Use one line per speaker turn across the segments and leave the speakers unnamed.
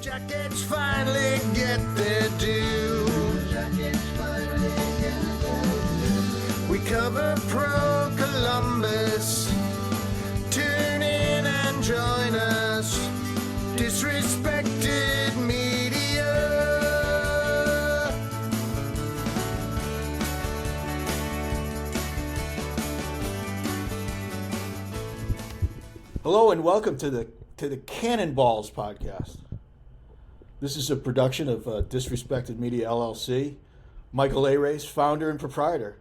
Jackets finally get their due. We cover pro Columbus. Tune in and join us. Disrespected media.
Hello and welcome to the Cannonballs podcast. This is a production of Disrespected Media LLC. Michael Arace, founder and proprietor.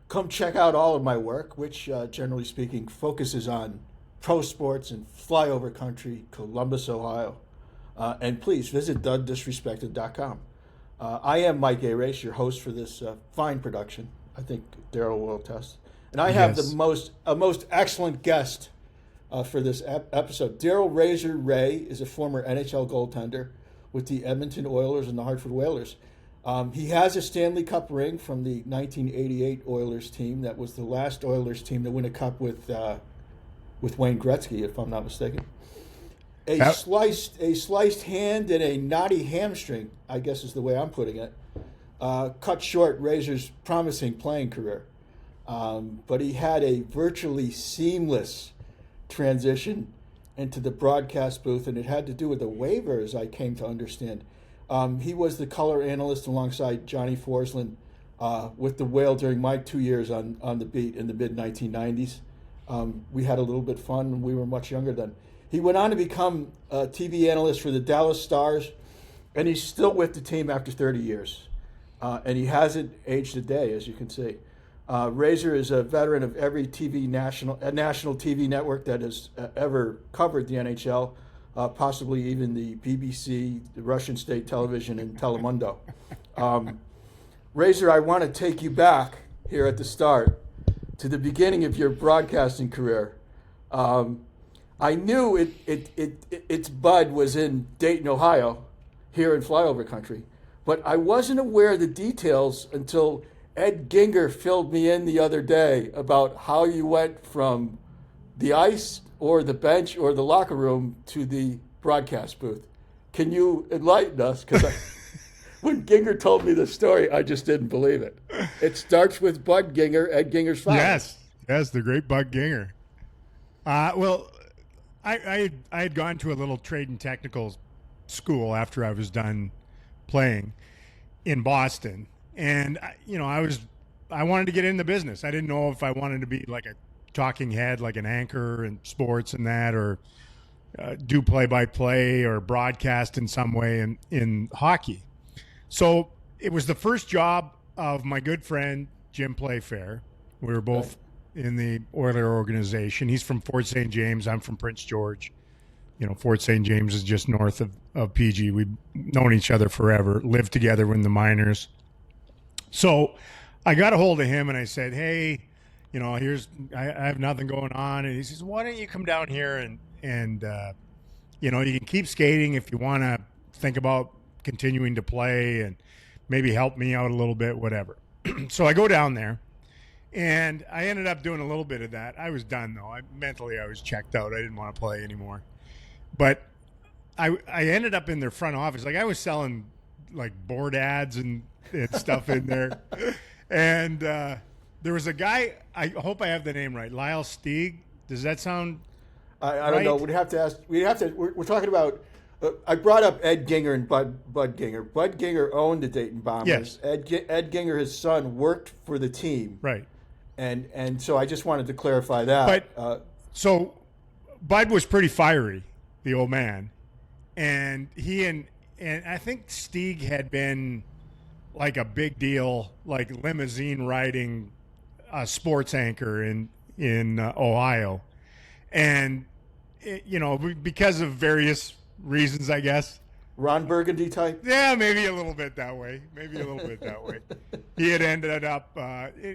Come check out all of my work, which generally speaking focuses on pro sports in flyover country, Columbus, Ohio. And please visit thedisrespected.com. I am Mike Arace, your host for this fine production. I think Daryl will attest. And I have a most excellent guest for this episode. Daryl Reaugh is a former NHL goaltender with the Edmonton Oilers and the Hartford Whalers. He has a Stanley Cup ring from the 1988 Oilers team. That was the last Oilers team to win a cup with Wayne Gretzky, if I'm not mistaken. A sliced hand and a knotty hamstring, I guess is the way I'm putting it, cut short Reaugh's promising playing career. But he had a virtually seamless transition into the broadcast booth, and it had to do with the waivers, I came to understand. He was the color analyst alongside Johnny Forsland with the Whale during my 2 years on the beat in the mid-1990s. We had a little bit of fun. We were much younger then. He went on to become a TV analyst for the Dallas Stars, and he's still with the team after 30 years. And he hasn't aged a day, as you can see. Reaugh is a veteran of every national TV network that has ever covered the NHL, possibly even the BBC, the Russian state television, and Telemundo. Reaugh, I want to take you back here at the start to the beginning of your broadcasting career. I knew its bud was in Dayton, Ohio, here in flyover country, but I wasn't aware of the details until Ed Ginger filled me in the other day about how you went from the ice or the bench or the locker room to the broadcast booth. Can you enlighten us? Because when Ginger told me the story, I just didn't believe it. It starts with Bud Ginger, Ed Ginger's father.
Yes, the great Bud Ginger. Well, I had gone to a little trade and technical school after I was done playing in Boston. And, I wanted to get in the business. I didn't know if I wanted to be like a talking head, like an anchor in sports and that, or do play-by-play or broadcast in some way in hockey. So it was the first job of my good friend, Jim Playfair. We were both in the Oiler organization. He's from Fort St. James. I'm from Prince George. Fort St. James is just north of PG. We've known each other forever, lived together in the minors. So I got a hold of him and I said, hey, I have nothing going on. And he says, why don't you come down here and you can keep skating if you want to think about continuing to play and maybe help me out a little bit, whatever. So I go down there and I ended up doing a little bit of that. I was done though. Mentally I was checked out. I didn't want to play anymore. But I ended up in their front office. Like I was selling like board ads and stuff in there. And there was a guy, I hope I have the name right, Lyle Stieg. Does that sound
I don't know. We'd have to ask. We're talking about, I brought up Ed Ginger and Bud Ginger. Bud Ginger owned the Dayton Bombers.
Yes.
Ed Ginger, his son, worked for the team.
Right.
And so I just wanted to clarify that.
But so Bud was pretty fiery, the old man. And he and I think Stieg had been like a big deal, like limousine riding sports anchor in Ohio. And, because of various reasons, I guess.
Ron Burgundy type?
Yeah, maybe a little bit that way. He had ended up,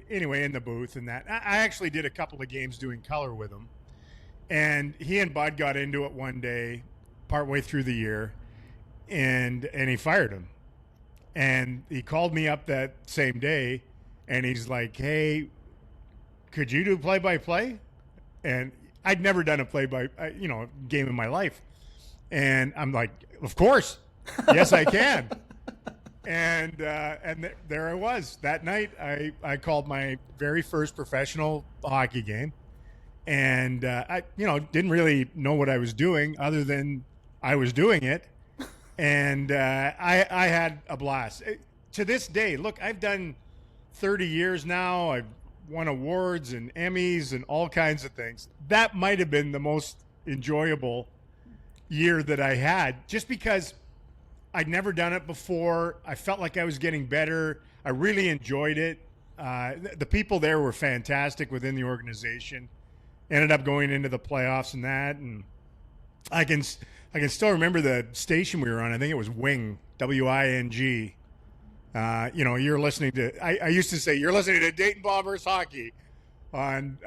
anyway, in the booth and that. I actually did a couple of games doing color with him. And he and Bud got into it one day, partway through the year, and he fired him. And he called me up that same day, and he's like, hey, could you do play-by-play? And I'd never done a game in my life. And I'm like, of course. Yes, I can. And there I was that night. I called my very first professional hockey game, and I didn't really know what I was doing other than I was doing it, and I had a blast. To this day, look, I've done 30 years now. I've won awards and Emmys and all kinds of things. That might have been the most enjoyable year that I had, just because I'd never done it before. I felt like I was getting better. I really enjoyed it. The people there were fantastic within the organization. Ended up going into the playoffs and that. And I can still remember the station we were on. I think it was Wing, W-I-N-G. You're listening to, I used to say, you're listening to Dayton Bombers hockey on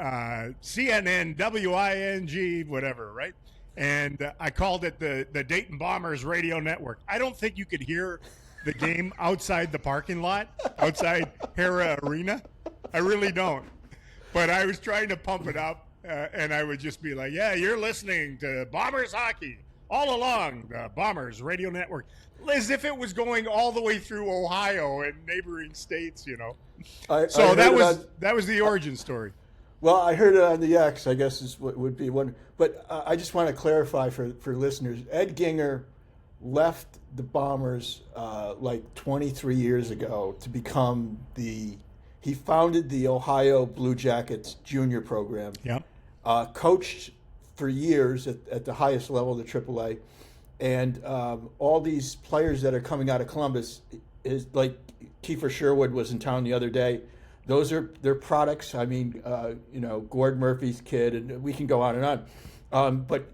CNN, W-I-N-G, whatever, right? And I called it the Dayton Bombers radio network. I don't think you could hear the game outside the parking lot, outside Hera Arena. I really don't. But I was trying to pump it up, and I would just be like, yeah, you're listening to Bombers hockey all along the Bombers radio network. As if it was going all the way through Ohio and neighboring states, that was the origin story.
Well, I heard it on the X, I guess is what would be one. But I just want to clarify for listeners. Ed Ginger left the Bombers like 23 years ago to become he founded the Ohio Blue Jackets junior program.
Yep.
Coached for years at the highest level of the AAA. And all these players that are coming out of Columbus, is like Kiefer Sherwood was in town the other day. Those are their products. I mean, Gord Murphy's kid, and we can go on and on. But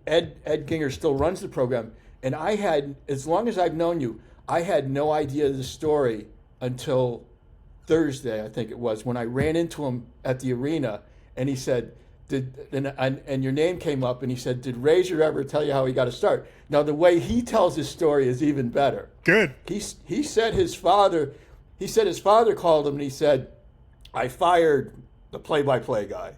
Ed Ginger still runs the program. And I had, as long as I've known you, I had no idea the story until Thursday, I think it was, when I ran into him at the arena, and he said, and your name came up, and he said, did Razor ever tell you how he got to start? Now, the way he tells his story is even better.
Good.
He said his father called him, and he said, I fired the play-by-play guy.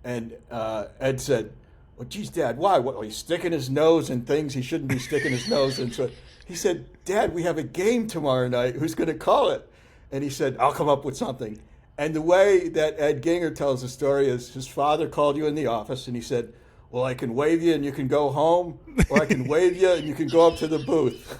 And Ed said, well, geez, Dad, why? What, he's sticking his nose in things he shouldn't be sticking his nose in. So he said, Dad, we have a game tomorrow night. Who's going to call it? And he said, I'll come up with something. And the way that Ed Ginger tells the story is his father called you in the office, and he said, well, I can wave you and you can go home, or I can wave you and you can go up to the booth.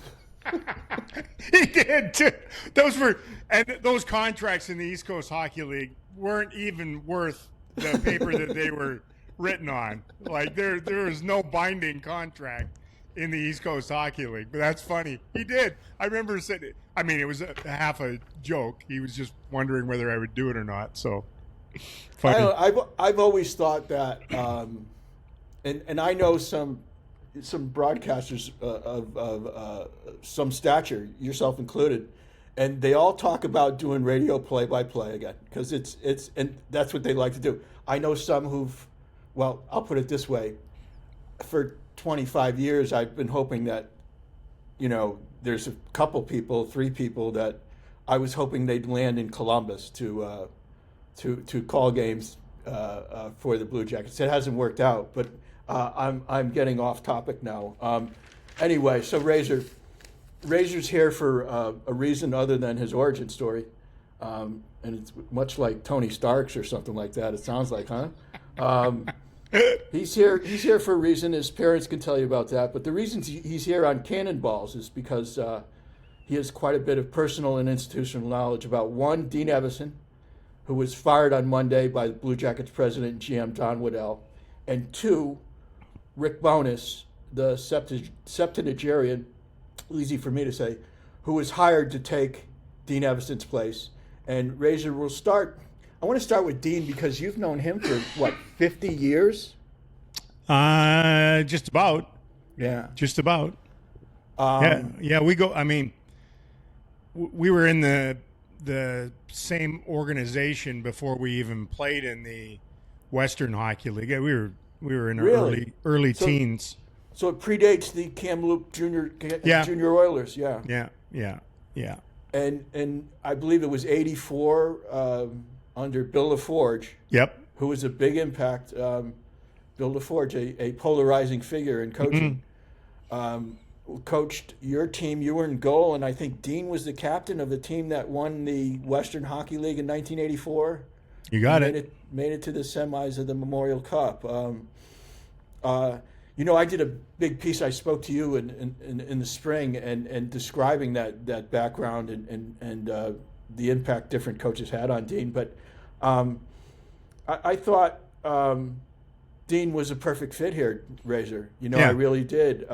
He did too. Those contracts in the East Coast Hockey League weren't even worth the paper that they were written on. Like there was no binding contract in the East Coast Hockey League, but that's funny. He did. I remember saying, I mean, it was half a joke. He was just wondering whether I would do it or not. So funny.
I've always thought that, and I know some broadcasters of some stature, yourself included, and they all talk about doing radio play-by-play again because it's and that's what they like to do. I know some I'll put it this way, for 25 years I've been hoping that, there's a couple people, 3 people that I was hoping they'd land in Columbus to call games for the Blue Jackets. It hasn't worked out, but I'm getting off topic now. Anyway, so Razor's here for a reason other than his origin story, and it's much like Tony Stark's or something like that. It sounds like, huh? He's here for a reason. His parents can tell you about that. But the reason he's here on Cannonballs is because he has quite a bit of personal and institutional knowledge about, one, Dean Evason, who was fired on Monday by the Blue Jackets president and GM Don Waddell, and 2, Rick Bowness, the septuagenarian, easy for me to say, who was hired to take Dean Evason's place. And Razor will start. I want to start with Dean because you've known him for, 50 years?
Just about.
Yeah.
Just about. Yeah, we go, I mean, we were in the same organization before we even played in the Western Hockey League. Yeah, we were in our early teens.
So it predates the Kamloops Junior Oilers, yeah.
Yeah.
And I believe it was 84 under Bill LaForge.
Yep.
Who was a big impact. Bill LaForge, a polarizing figure in coaching. coached your team. You were in goal, and I think Dean was the captain of the team that won the Western Hockey League in 1984.
You got
Made
it.
Made it to the semis of the Memorial Cup. I did a big piece. I spoke to you in the spring and describing that background and the impact different coaches had on Dean. But I thought Dean was a perfect fit here, Razor. I really did.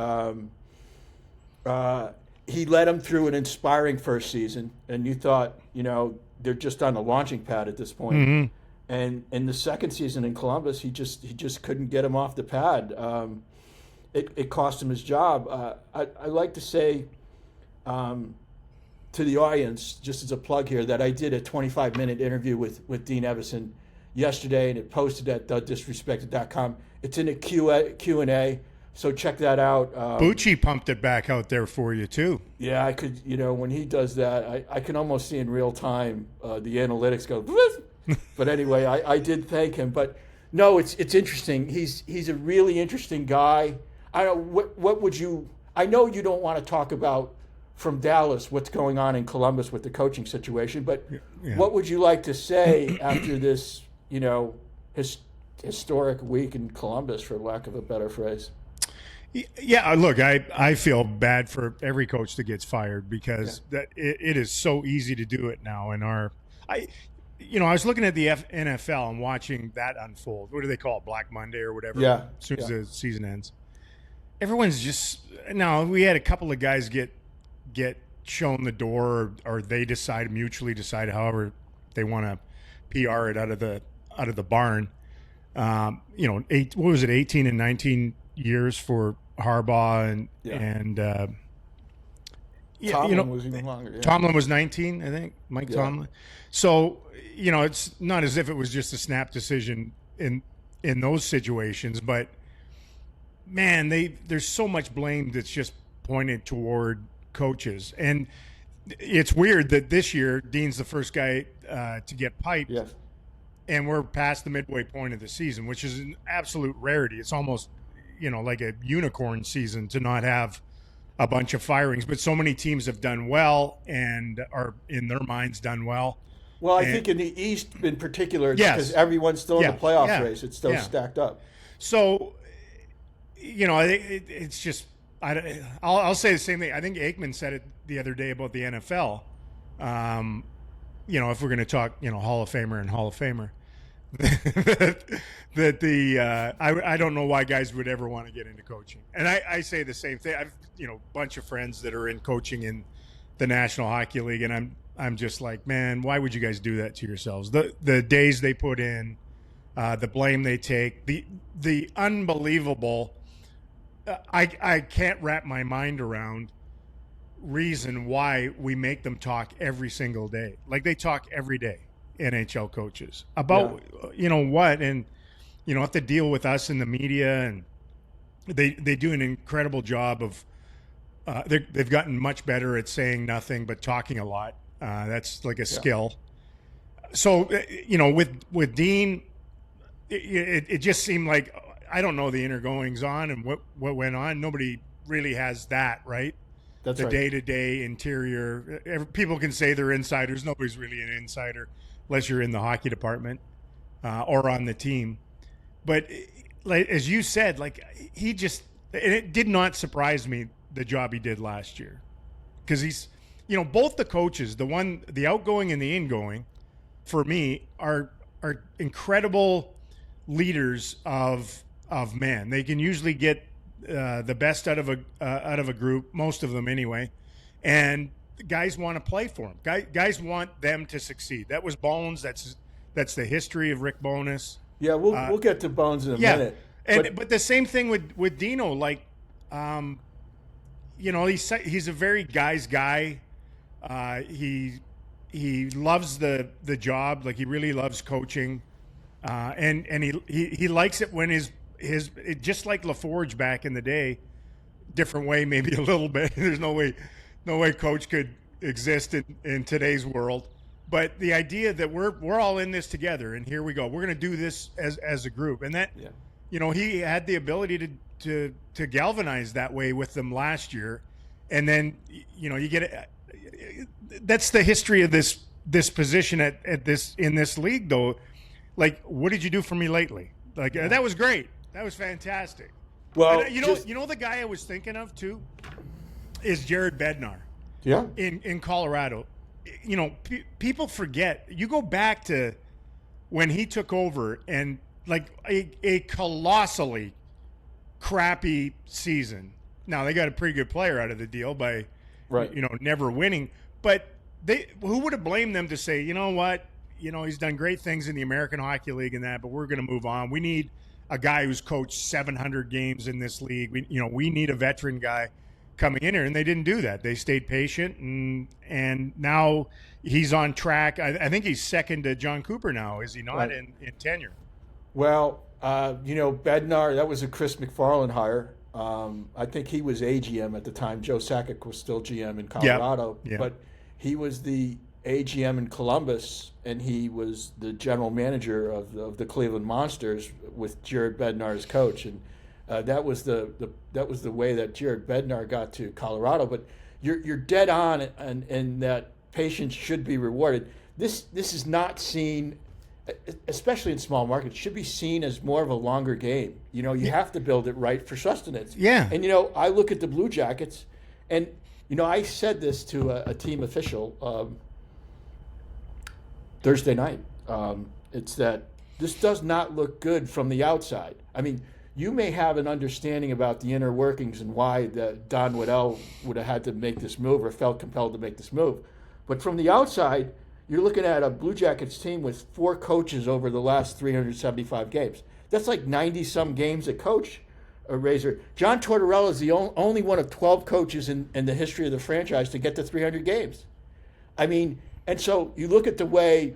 He led them through an inspiring first season, and you thought, they're just on a launching pad at this point.
Mm-hmm.
And in the second season in Columbus, he just couldn't get him off the pad. It cost him his job. I like to say to the audience, just as a plug here, that I did a 25-minute interview with Dean Evason yesterday, and it posted at thedisrespected.com. It's in a Q&A, so check that out.
Bucci pumped it back out there for you, too.
Yeah, I could, when he does that, I can almost see in real time the analytics go, but anyway, I did thank him. But no, it's interesting. He's a really interesting guy. I don't what would you, I know you don't want to talk about from Dallas what's going on in Columbus with the coaching situation, but what would you like to say after this, historic week in Columbus, for lack of a better phrase?
Yeah, look, I feel bad for every coach that gets fired because it is so easy to do it now. I was looking at the NFL and watching that unfold. What do they call it, Black Monday or whatever?
Yeah.
As soon as the season ends, everyone's just now. We had a couple of guys get shown the door, or they mutually decide, however they want to PR it out of the barn. What was it, 18 and 19 years for Harbaugh and
Tomlin was even longer. Yeah.
Tomlin was 19, I think. Mike Tomlin. So it's not as if it was just a snap decision in those situations, but man, there's so much blame that's just pointed toward coaches, and it's weird that this year Dean's the first guy to get piped.
Yes.
And we're past the midway point of the season, which is an absolute rarity. It's almost, like a unicorn season to not have a bunch of firings. But so many teams have done well and are, in their minds, done well.
Well, I think in the East in particular, because everyone's still in the playoff race. It's still stacked up. So,
I think it's just I'll say the same thing. I think Aikman said it the other day about the NFL. If we're going to talk, Hall of Famer and Hall of Famer, I don't know why guys would ever want to get into coaching. And I say the same thing. I've a bunch of friends that are in coaching in the National Hockey League, and I'm just like, man, why would you guys do that to yourselves? The days they put in, the blame they take, the unbelievable. I can't wrap my mind around reason why we make them talk every single day. Like they talk every day, NHL coaches, about what, and have to deal with us in the media, and they do an incredible job of they've gotten much better at saying nothing but talking a lot. That's like a skill. So with Dean, it just seemed like, I don't know the inner goings on and what went on. Nobody really has that, right?
That's
the
right.
Day-to-day interior. People can say they're insiders. Nobody's really an insider unless you're in the hockey department or on the team. But like as you said, like he just, and it did not surprise me the job he did last year, because he's, both the coaches, the outgoing and the ingoing, for me are incredible leaders of men. They can usually get the best out of a group, most of them anyway, and guys want to play for them. Guys want them to succeed. That was Bones. That's the history of Rick Bowness.
Yeah, we'll get to Bones in a minute.
But the same thing with Dino. Like, he's a very guy's guy. He loves the job. Like he really loves coaching, and he likes it when his just like LaForge back in the day, different way maybe a little bit. There's no way coach could exist in today's world. But the idea that we're all in this together, and here we go. We're going to do this as a group, and that he had the ability to galvanize that way with them last year, and then you get that's the history of this position at this in this league though. Like, what did you do for me lately? Like, that was great. That was fantastic.
Well,
and, the guy I was thinking of too is Jared Bednar.
Yeah.
In Colorado, people forget. You go back to when he took over and like a colossally crappy season. Now they got a pretty good player out of the deal by, never winning. But who would have blamed them to say, you know what, he's done great things in the American Hockey League and that, but we're going to move on. We need a guy who's coached 700 games in this league. We need a veteran guy coming in here, and they didn't do that. They stayed patient, and now he's on track. I think he's second to John Cooper now, is he not,
right.
in tenure?
Well, Bednar, that was a Chris McFarland hire. I think he was AGM at the time. Joe Sakic was still GM in Colorado,
yeah.
But he was the AGM in Columbus, and he was the general manager of the Cleveland Monsters with Jared Bednar as coach, and that was the way that Jared Bednar got to Colorado. But you're dead on, and that patience should be rewarded. This is not seen, especially in small markets, should be seen as more of a longer game. You have to build it right for sustenance.
Yeah.
And I look at the Blue Jackets, and I said this to a team official Thursday night. It's that this does not look good from the outside. I mean, you may have an understanding about the inner workings and why Don Waddell would have had to make this move or felt compelled to make this move. But from the outside, you're looking at a Blue Jackets team with 4 coaches over the last 375 games. That's like 90-some games a coach, a Razor. John Tortorella is the only one of 12 coaches in the history of the franchise to get to 300 games. I mean, and so you look at the way,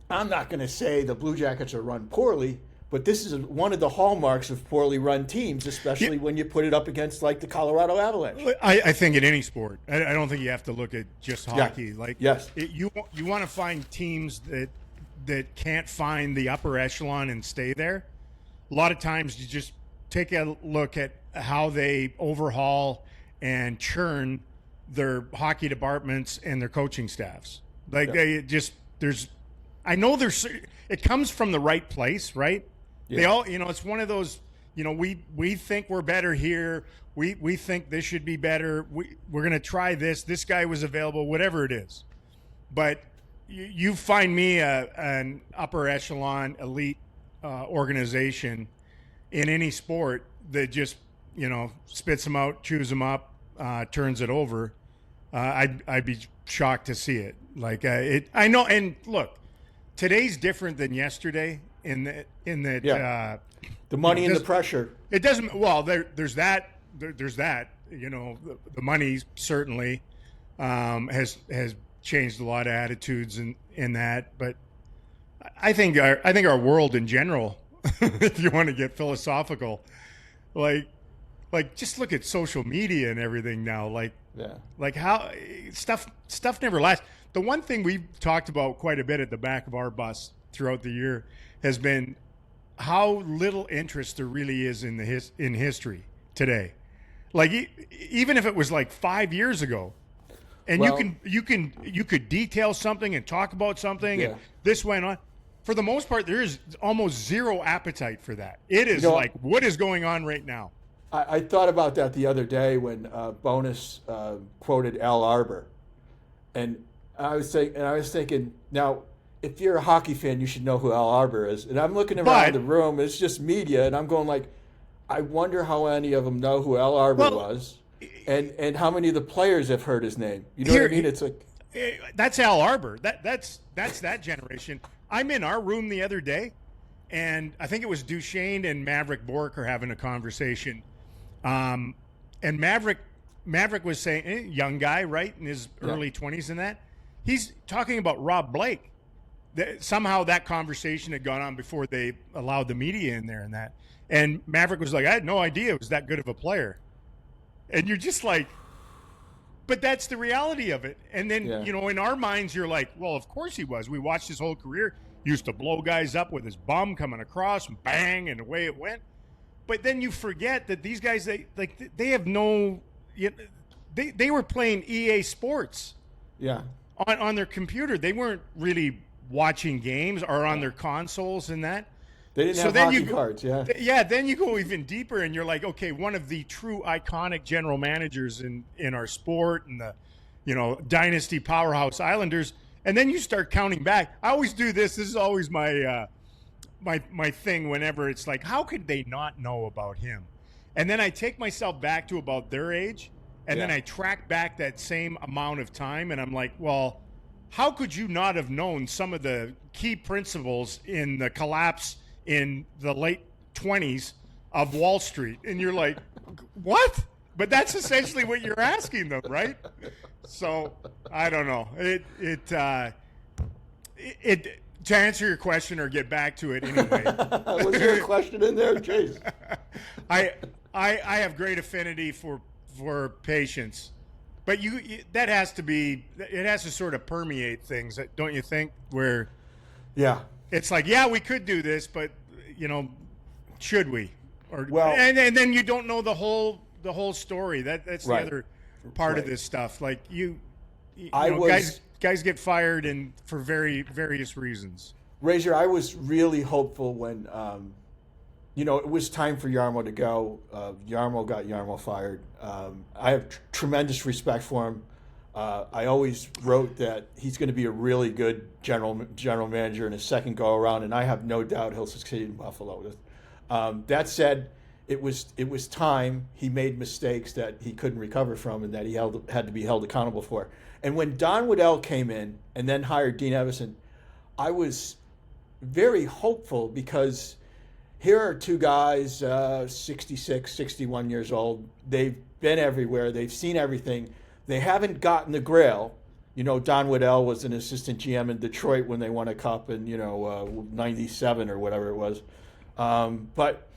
I'm not going to say the Blue Jackets are run poorly, but this is one of the hallmarks of poorly run teams, especially when you put it up against like the Colorado Avalanche.
I think in any sport, I don't think you have to look at just hockey.
Yeah.
Like,
yes,
you want to find teams that can't find the upper echelon and stay there. A lot of times you just take a look at how they overhaul and churn their hockey departments and their coaching staffs. Like it comes from the right place, right? Yeah. They all, it's one of those, we think we're better here. We think this should be better. We're going to try this. This guy was available, whatever it is. But you find me an upper echelon elite organization in any sport that just, spits them out, chews them up, turns it over. I'd be shocked to see it. Like I know. And look, today's different than yesterday in that
the money and the pressure.
It doesn't. Well, there's that. There's that. The money certainly has changed a lot of attitudes in that. But I think our world in general, if you want to get philosophical, like just look at social media and everything now. Like how stuff never lasts. The one thing we've talked about quite a bit at the back of our bus throughout the year has been how little interest there really is in history today. Like even if it was like 5 years ago, and you could detail something and talk about something, and this went on. For the most part, there is almost zero appetite for that. It is like, what is going on right now?
I thought about that the other day when Bowness quoted Al Arbor, and I was thinking, now, if you're a hockey fan, you should know who Al Arbor is. And I'm looking around the room, it's just media, and I'm going like, I wonder how any of them know who Al Arbor was, and how many of the players have heard his name. You know what I mean? It's like
that's Al Arbor. That's that generation. I'm in our room the other day, and I think it was Duchesne and Maverick Bork are having a conversation. And Maverick was saying, young guy, right, in his early 20s and that. He's talking about Rob Blake. Somehow that conversation had gone on before they allowed the media in there and that. And Maverick was like, I had no idea it was that good of a player. And you're just like, but that's the reality of it. And then, in our minds, you're like, well, of course he was. We watched his whole career. He used to blow guys up with his bum coming across and bang, and away it went. but then you forget that these guys, they have no, they were playing EA Sports.
Yeah.
On their computer. They weren't really watching games or on their consoles and that.
They didn't have hockey cards, yeah.
Yeah, then you go even deeper and you're like, okay, one of the true iconic general managers in our sport and the, dynasty powerhouse Islanders. And then you start counting back. I always do this. This is always my my thing whenever it's like, how could they not know about him? And then I take myself back to about their age, and then I track back that same amount of time, and I'm like, well, how could you not have known some of the key principles in the collapse in the late 20s of Wall Street? And you're like, what? But that's essentially what you're asking them, right? So I don't know. It to answer your question or get back to it anyway.
Was there a question in there, Chase?
I have great affinity for patience, but that has to be, it has to sort of permeate things, don't you think? Where it's like, we could do this, but should we? Or and then you don't know the whole story. That's the other part of this stuff. Like guys get fired and for various reasons.
Razor, I was really hopeful when it was time for Jarmo to go. Jarmo got Jarmo fired. I have tremendous respect for him. I always wrote that he's going to be a really good general manager in his second go around, and I have no doubt he'll succeed in Buffalo. That said, it was time. He made mistakes that he couldn't recover from, and that he had to be held accountable for. And when Don Waddell came in and then hired Dean Evason, I was very hopeful because here are two guys, 66, 61 years old. They've been everywhere. They've seen everything. They haven't gotten the Grail. Don Waddell was an assistant GM in Detroit when they won a cup in, 97 or whatever it was. But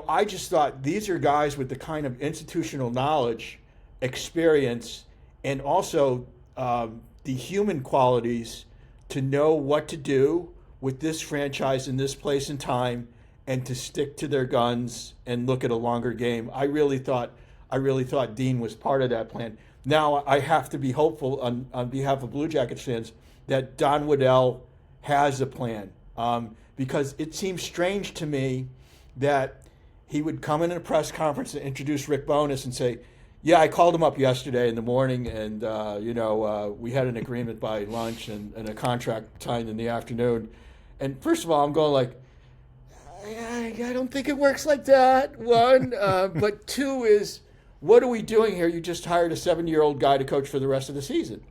I just thought these are guys with the kind of institutional knowledge, experience, and also the human qualities to know what to do with this franchise in this place and time, and to stick to their guns and look at a longer game. I really thought Dean was part of that plan. Now I have to be hopeful on behalf of Blue Jackets fans that Don Waddell has a plan, because it seems strange to me that he would come in a press conference and introduce Rick Bowness and say, yeah, I called him up yesterday in the morning, and we had an agreement by lunch and a contract signed in the afternoon. And first of all, I'm going like, I don't think it works like that, one. But two is, what are we doing here? You just hired a 7-year-old guy to coach for the rest of the season.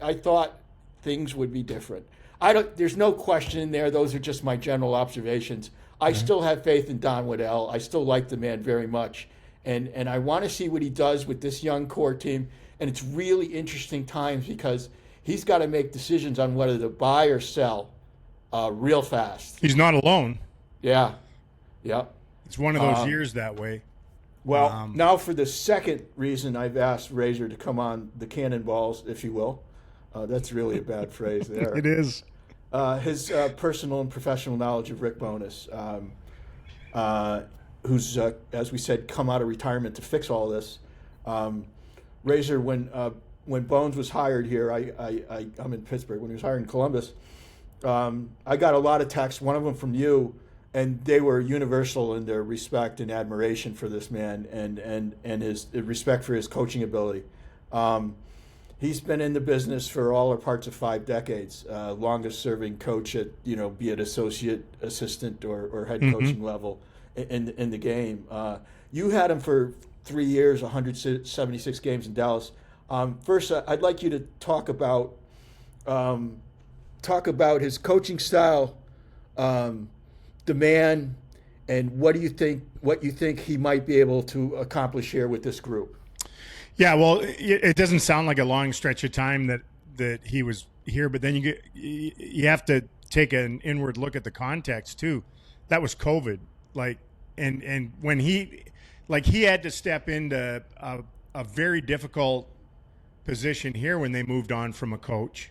I thought things would be different. There's no question in there. Those are just my general observations. I still have faith in Don Waddell. I still like the man very much. And I want to see what he does with this young core team. And it's really interesting times because he's got to make decisions on whether to buy or sell real fast.
He's not alone.
Yeah.
It's one of those years that way.
Well, now for the second reason I've asked Razor to come on the Cannonballs, if you will. That's really a bad phrase there.
It is.
His personal and professional knowledge of Rick Bowness, who's, as we said, come out of retirement to fix all this. Razor, when Bones was hired here, I'm in Pittsburgh. When he was hired in Columbus, I got a lot of texts, one of them from you, and they were universal in their respect and admiration for this man and his respect for his coaching ability. He's been in the business for all or parts of 5 decades, longest serving coach at, be it associate, assistant, or head coaching level in the game. You had him for 3 years, 176 games in Dallas. First, I'd like you to talk about his coaching style, the man, and what you think he might be able to accomplish here with this group.
Yeah, well, it doesn't sound like a long stretch of time that he was here, but then you have to take an inward look at the context too. That was COVID, and when he had to step into a very difficult position here when they moved on from a coach.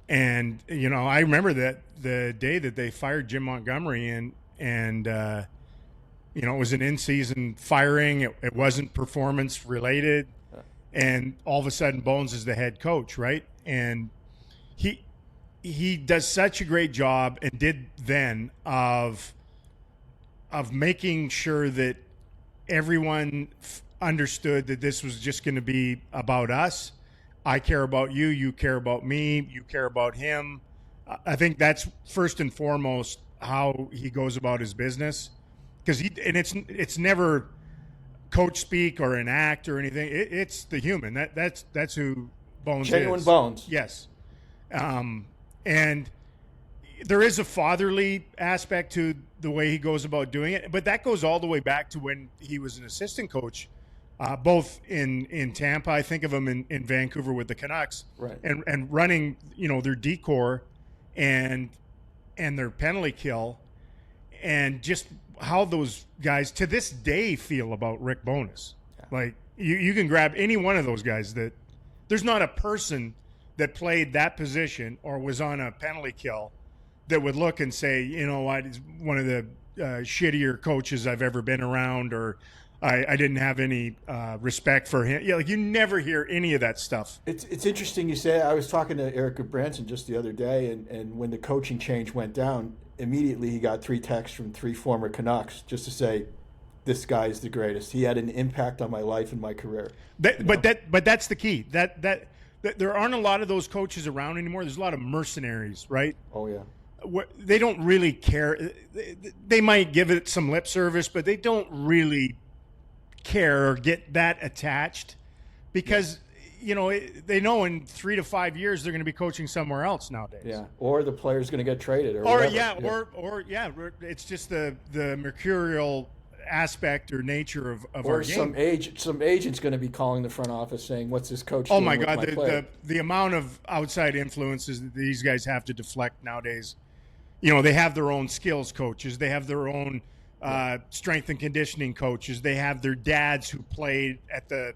And I remember that the day that they fired Jim Montgomery, and It was an in-season firing. It wasn't performance-related. And all of a sudden, Bowness is the head coach, right? And he does such a great job and did then of making sure that everyone understood that this was just going to be about us. I care about you. You care about me. You care about him. I think that's first and foremost how he goes about his business. Because it's never coach speak or an act or anything. It's the human. That's who Bowness is.
Genuine Bowness.
Yes. And there is a fatherly aspect to the way he goes about doing it, but that goes all the way back to when he was an assistant coach, both in Tampa. I think of him in Vancouver with the Canucks,
right?
And running, their decor and their penalty kill, and just how those guys to this day feel about Rick Bowness. Yeah. Like you can grab any one of those guys that there's not a person that played that position or was on a penalty kill that would look and say, he's one of the shittier coaches I've ever been around, or I didn't have any respect for him. Yeah, like you never hear any of that stuff.
It's interesting you say. I was talking to Erica Branson just the other day, and when the coaching change went down, immediately he got 3 texts from 3 former Canucks just to say, this guy's the greatest. He had an impact on my life and my career.
But that's the key. That there aren't a lot of those coaches around anymore. There's a lot of mercenaries, right?
Oh, yeah.
They don't really care. They might give it some lip service, but they don't really care or get that attached because, they know in 3 to 5 years they're going to be coaching somewhere else nowadays.
Yeah, or the player's going to get traded. Or
it's just the mercurial aspect or nature of our game.
Some agent's going to be calling the front office saying, "What's this coach doing?"
Oh my
with
God,
my player?
the amount of outside influences that these guys have to deflect nowadays. They have their own skills coaches. They have their own strength and conditioning coaches. They have their dads who played at the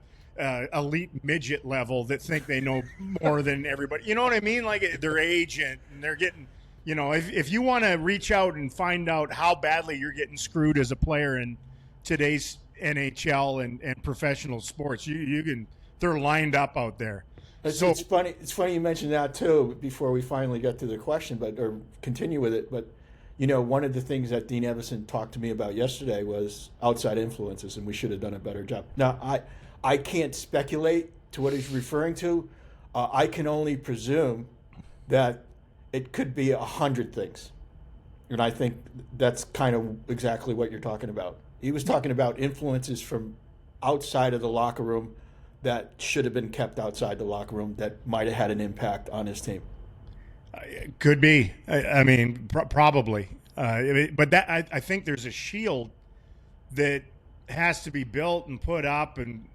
elite midget level that think they know more than everybody. You know what I mean? Like their agent, and they're getting. If you want to reach out and find out how badly you're getting screwed as a player in today's NHL and professional sports, you can. They're lined up out there.
It's funny. It's funny you mentioned that too. Before we finally get to the question, or continue with it, but one of the things that Dean Evason talked to me about yesterday was outside influences, and we should have done a better job. Now, I can't speculate to what he's referring to. I can only presume that it could be 100 things, and I think that's kind of exactly what you're talking about. He was talking about influences from outside of the locker room that should have been kept outside the locker room that might have had an impact on his team.
Could be. I mean, probably. But I think there's a shield that has to be built and put up and,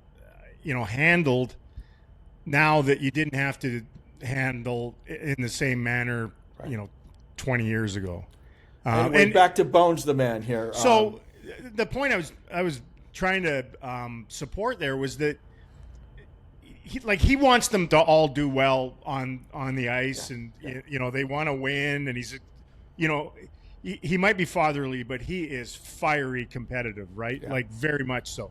handled now that you didn't have to handle in the same manner, right. 20 years ago.
And back to Bones the man here.
So the point I was trying to support there was that he wants them to all do well on the ice, and they want to win, and he's he might be fatherly, but he is fiery competitive, right? Yeah. Like very much so.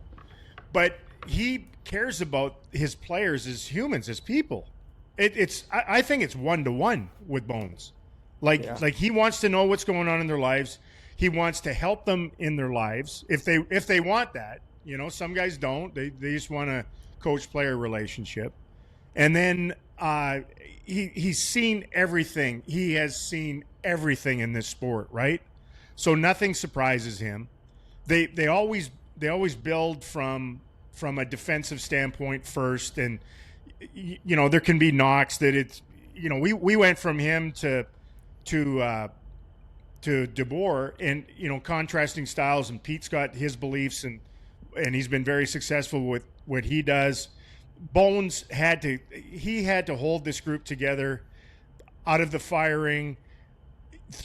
But he cares about his players as humans, as people. I think it's 1-to-1 with Bones. Like he wants to know what's going on in their lives. He wants to help them in their lives if they want that. Some guys don't. They just want a coach-player relationship. And then he's seen everything. He has seen everything in this sport, right? So nothing surprises him. They always build from a defensive standpoint first, and there can be knocks that it's we went from him to DeBoer, and contrasting styles, and Pete's got his beliefs, and he's been very successful with what he does. Bones had to hold this group together out of the firing,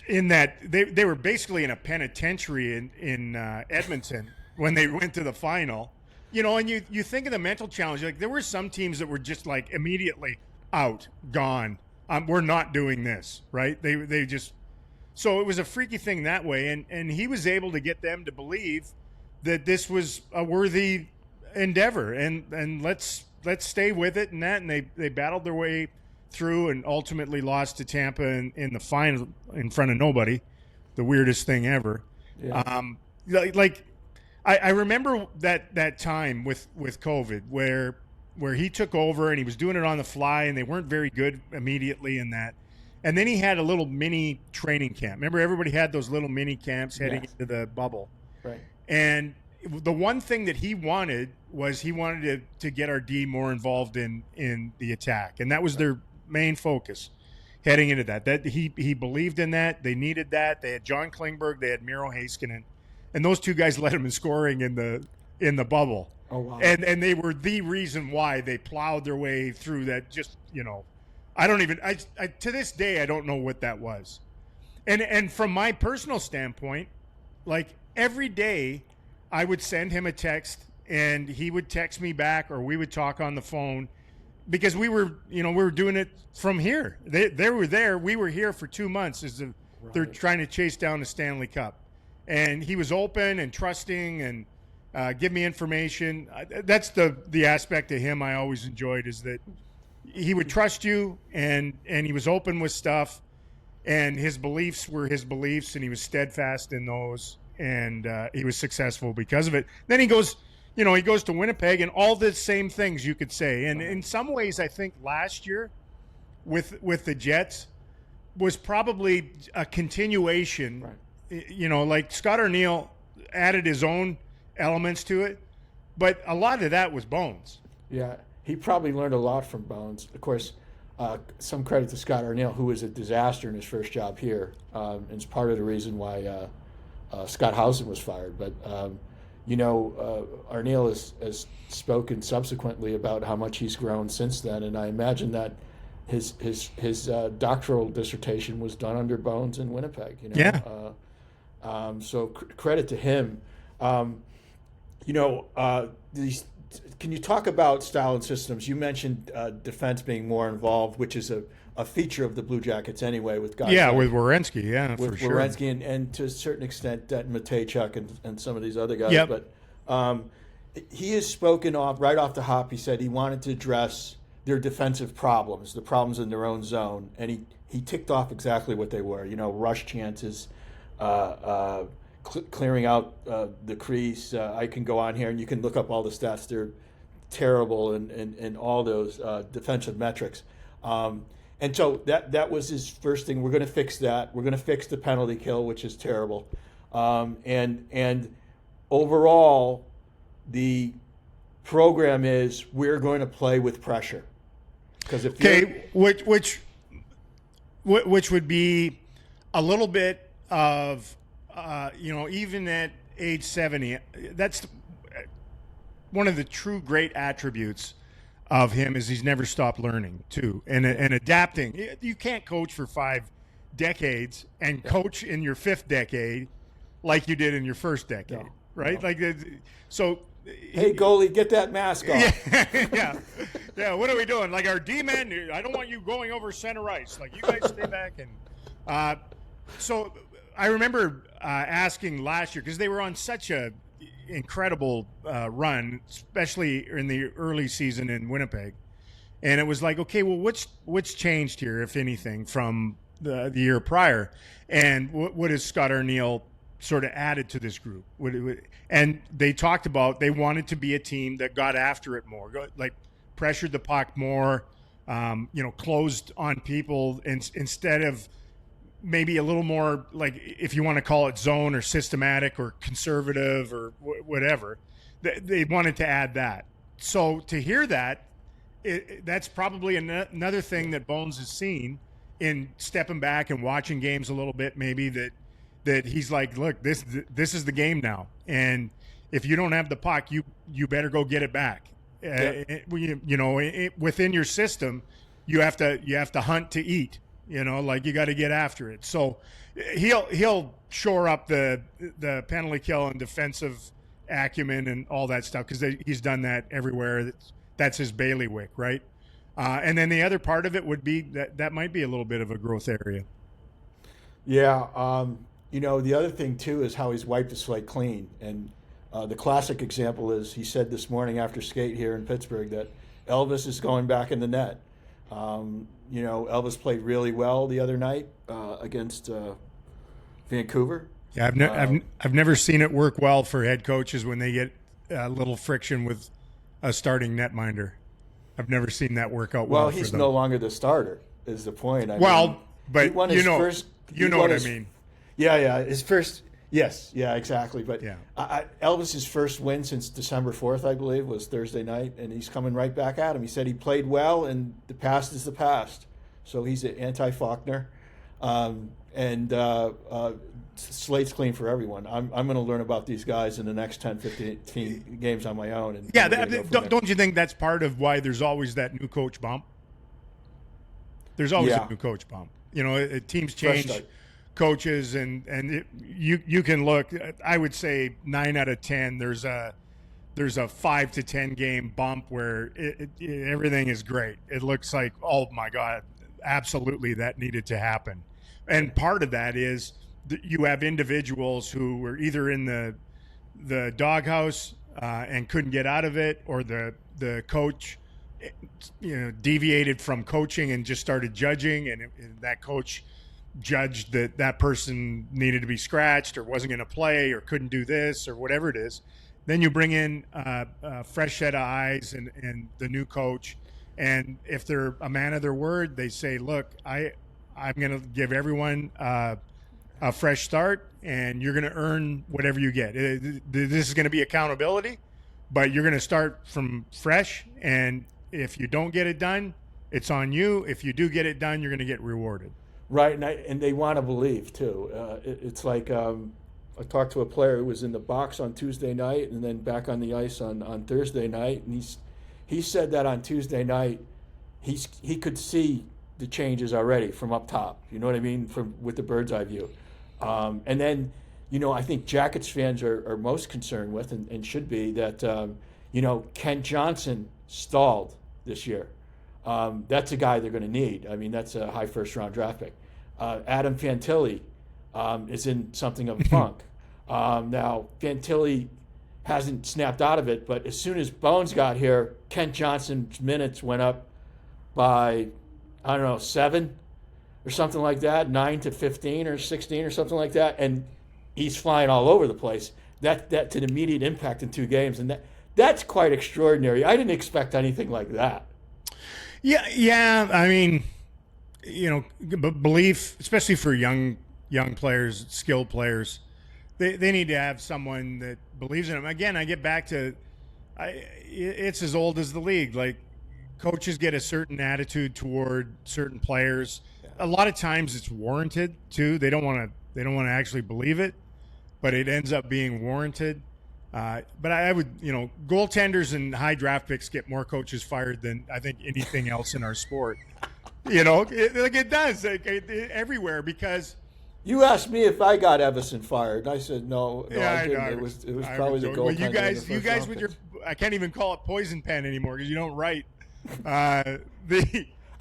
in that they were basically in a penitentiary in Edmonton when they went to the final. And you think of the mental challenge. Like, there were some teams that were just like immediately out, gone. We're not doing this, right? They just. So it was a freaky thing that way, and he was able to get them to believe that this was a worthy endeavor, and let's stay with it and that. And they battled their way through and ultimately lost to Tampa in the final in front of nobody. The weirdest thing ever.
Yeah.
I remember that time with COVID where he took over and he was doing it on the fly, and they weren't very good immediately in that. And then he had a little mini training camp. Remember, everybody had those little mini camps heading into the bubble.
Right.
And the one thing that he wanted was to get our D more involved in the attack. And that was their main focus heading into that. That he believed in that. They needed that. They had John Klingberg. They had Miro Heiskanen. And those two guys led him in scoring in the bubble.
Oh, wow.
And they were the reason why they plowed their way through that. Just, I don't even to this day I don't know what that was. And from my personal standpoint, like every day I would send him a text and he would text me back, or we would talk on the phone, because we were doing it from here. They were there, we were here for 2 months they're trying to chase down the Stanley Cup. And he was open and trusting and give me information. That's the aspect of him I always enjoyed, is that he would trust you, and he was open with stuff, and his beliefs were his beliefs, and he was steadfast in those, and he was successful because of it. Then he goes to Winnipeg, and all the same things you could say. And in some ways, I think last year with the Jets was probably a continuation.
Right.
Like Scott Arniel added his own elements to it, but a lot of that was Bones.
Yeah, he probably learned a lot from Bones. Of course, some credit to Scott Arniel, who was a disaster in his first job here, and it's part of the reason why Scott Housen was fired. But Arniel has spoken subsequently about how much he's grown since then, and I imagine that his doctoral dissertation was done under Bones in Winnipeg.
Yeah.
So credit to him. Can you talk about style and systems? You mentioned defense being more involved, which is a feature of the Blue Jackets anyway, with guys.
Yeah,
like,
with Werenski,
with
for sure.
Werenski and to a certain extent that Matejchuk and some of these other guys.
Yep.
But he has spoken right off the hop. He said he wanted to address their defensive problems, the problems in their own zone, and he ticked off exactly what they were. Rush chances. Clearing out the crease. I can go on here and you can look up all the stats. They're terrible in all those defensive metrics. And so that was his first thing. We're going to fix that. We're going to fix the penalty kill, which is terrible. And overall, the program is we're going to play with pressure. Because
which would be a little bit of even at age 70, that's one of the true great attributes of him, is he's never stopped learning too, and adapting. You can't coach for 5 decades and coach in your 5th decade like you did in your first decade, right? No. So.
Hey, goalie, get that mask off.
Yeah. What are we doing? Like, our D-men, I don't want you going over center ice. Like, you guys stay back. And so I remember asking last year, because they were on such a incredible run, especially in the early season in Winnipeg, and it was like, okay, well, what's changed here, if anything, from the year prior, and what has Scott Arniel sort of added to this group? And they talked about they wanted to be a team that got after it more, like pressured the puck more, closed on people, instead of maybe a little more, like, if you want to call it zone or systematic or conservative or whatever. They wanted to add that. So to hear that, that's probably another thing that Bones has seen in stepping back and watching games a little bit, maybe that he's like, look, this is the game now, and if you don't have the puck, you better go get it back. Within your system, you have to hunt to eat. Like, you got to get after it. So he'll shore up the penalty kill and defensive acumen and all that stuff, because he's done that everywhere. That's his bailiwick, right? And then the other part of it would be that might be a little bit of a growth area.
Yeah. The other thing too is how he's wiped the slate clean. And The classic example is he said this morning after skate here in Pittsburgh that Elvis is going back in the net. Elvis played really well the other night against Vancouver.
Yeah, I've never seen it work well for head coaches when they get a little friction with a starting netminder. I've never seen that work out well.
Well, he's no longer the starter. Is the point?
But
he won his first.
You know what I mean.
Yeah, his first. Yes, yeah, exactly. But
yeah.
Elvis's first win since December 4th, I believe, was Thursday night, and he's coming right back at him. He said he played well, and the past is the past. So he's an anti-Faulkner, and slate's clean for everyone. I'm going to learn about these guys in the next 10, 15 games on my own. And
don't you think that's part of why there's always that new coach bump? There's always a new coach bump. Teams change coaches, and you can look. I would say 9 out of 10. There's a 5 to 10 game bump where everything is great. It looks like, oh my God, absolutely that needed to happen. And part of that is that you have individuals who were either in the doghouse and couldn't get out of it, or the coach deviated from coaching and just started judging, and that coach judged that person needed to be scratched or wasn't going to play or couldn't do this or whatever it is. Then you bring in a fresh set of eyes and the new coach, and if they're a man of their word, they say, look, I'm going to give everyone a fresh start, and you're going to earn whatever you get. This is going to be accountability, but you're going to start from fresh, and if you don't get it done, it's on you. If you do get it done, you're going to get rewarded.
Right, and they want to believe, too. It's like I talked to a player who was in the box on Tuesday night and then back on the ice on Thursday night, and he said that on Tuesday night he could see the changes already from up top. You know what I mean? With the bird's eye view. And then, I think Jackets fans are most concerned with, and should be, that, Kent Johnson stalled this year. That's a guy they're going to need. I mean, that's a high first-round draft pick. Adam Fantilli is in something of a funk. Now, Fantilli hasn't snapped out of it, but as soon as Bones got here, Kent Johnson's minutes went up by, 7 or something like that, 9 to 15 or 16 or something like that, and he's flying all over the place. That to the immediate impact in 2 games, and that's quite extraordinary. I didn't expect anything like that.
Yeah. I mean, belief, especially for young players, skilled players, they need to have someone that believes in them. Again, I get back to, it's as old as the league. Like, coaches get a certain attitude toward certain players. Yeah. A lot of times it's warranted too. They don't want to actually believe it, but it ends up being warranted. But I would, goaltenders and high draft picks get more coaches fired than I think anything else in our sport. It does everywhere, because
you asked me if I got Evason fired, and I said no.
Yeah,
I didn't.
I
it was probably the goaltender.
Well, you guys with your, I can't even call it poison pen anymore because you don't write.
I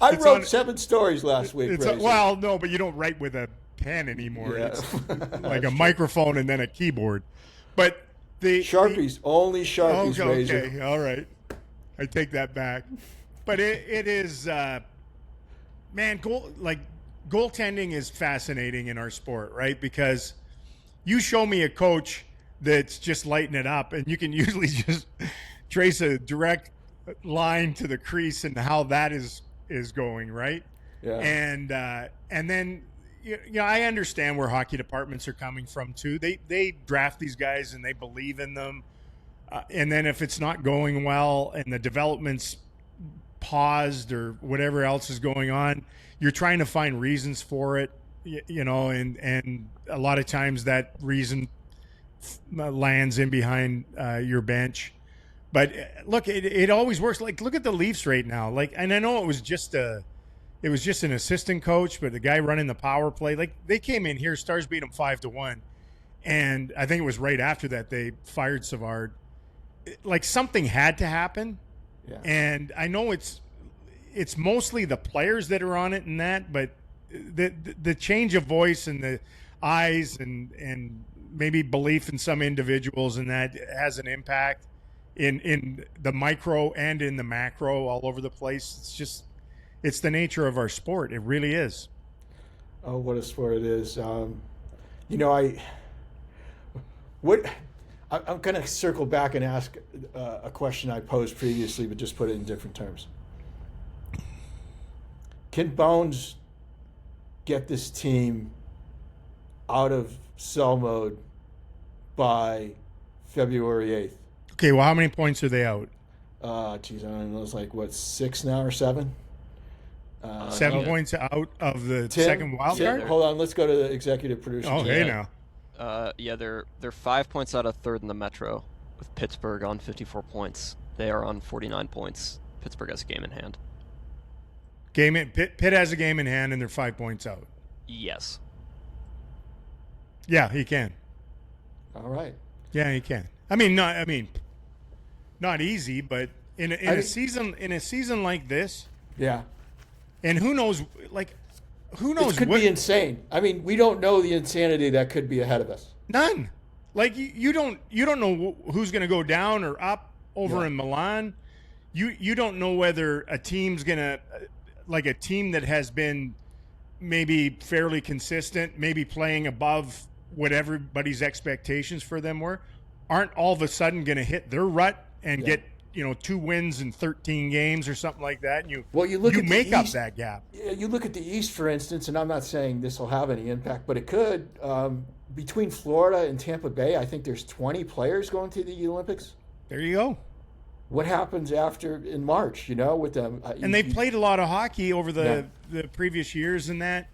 wrote 7 stories last week.
No, but you don't write with a pen anymore. Yeah. It's like a microphone and then a keyboard. But
only Sharpies. Razor.
Okay, all right. I take that back. But it is, goaltending is fascinating in our sport, right? Because you show me a coach that's just lighting it up, and you can usually just trace a direct line to the crease and how that is going, right? Yeah. And then I understand where hockey departments are coming from too. They draft these guys and they believe in them, and then if it's not going well and the development's paused or whatever else is going on, you're trying to find reasons for it, and a lot of times that reason lands in behind your bench. But look, it always works. Like, look at the Leafs right now. Like, and I know it was just an assistant coach, but the guy running the power play, like, they came in here, Stars beat them 5-1, and I think it was right after that they fired Savard. Like, something had to happen, yeah. And I know it's mostly the players that are on it and that, but the change of voice and the eyes and maybe belief in some individuals, and that has an impact in the micro and in the macro all over the place. It's the nature of our sport. It really is.
Oh, what a sport it is. I'm going to circle back and ask a question I posed previously, but just put it in different terms. Can Bones get this team out of sell mode by February 8th?
Okay, well, how many points are they out?
Geez, I don't know. It's like, what, 6 now or 7?
7 points out of the second wild card?
Hold on, let's go to the executive producer.
Oh, hey now.
They're 5 points out of third in the Metro, with Pittsburgh on 54 points. They are on 49 points. Pittsburgh has a game in hand.
Pitt has a game in hand, and they're 5 points out.
Yes.
Yeah, he can.
All right.
Yeah, he can. Not easy, but in a season like this.
Yeah.
And who knows?
It could be insane. I mean, we don't know the insanity that could be ahead of us.
None. Like you don't know who's going to go down or up over in Milan. You don't know whether a team's going to, like a team that has been maybe fairly consistent, maybe playing above what everybody's expectations for them were, aren't all of a sudden going to hit their rut and get 2 wins in 13 games or something like that. And you make up that gap.
You look at the East, for instance, and I'm not saying this will have any impact, but it could. Between Florida and Tampa Bay, I think there's 20 players going to the Olympics.
There you go.
What happens in March, with them?
And they've played a lot of hockey over the previous years, and that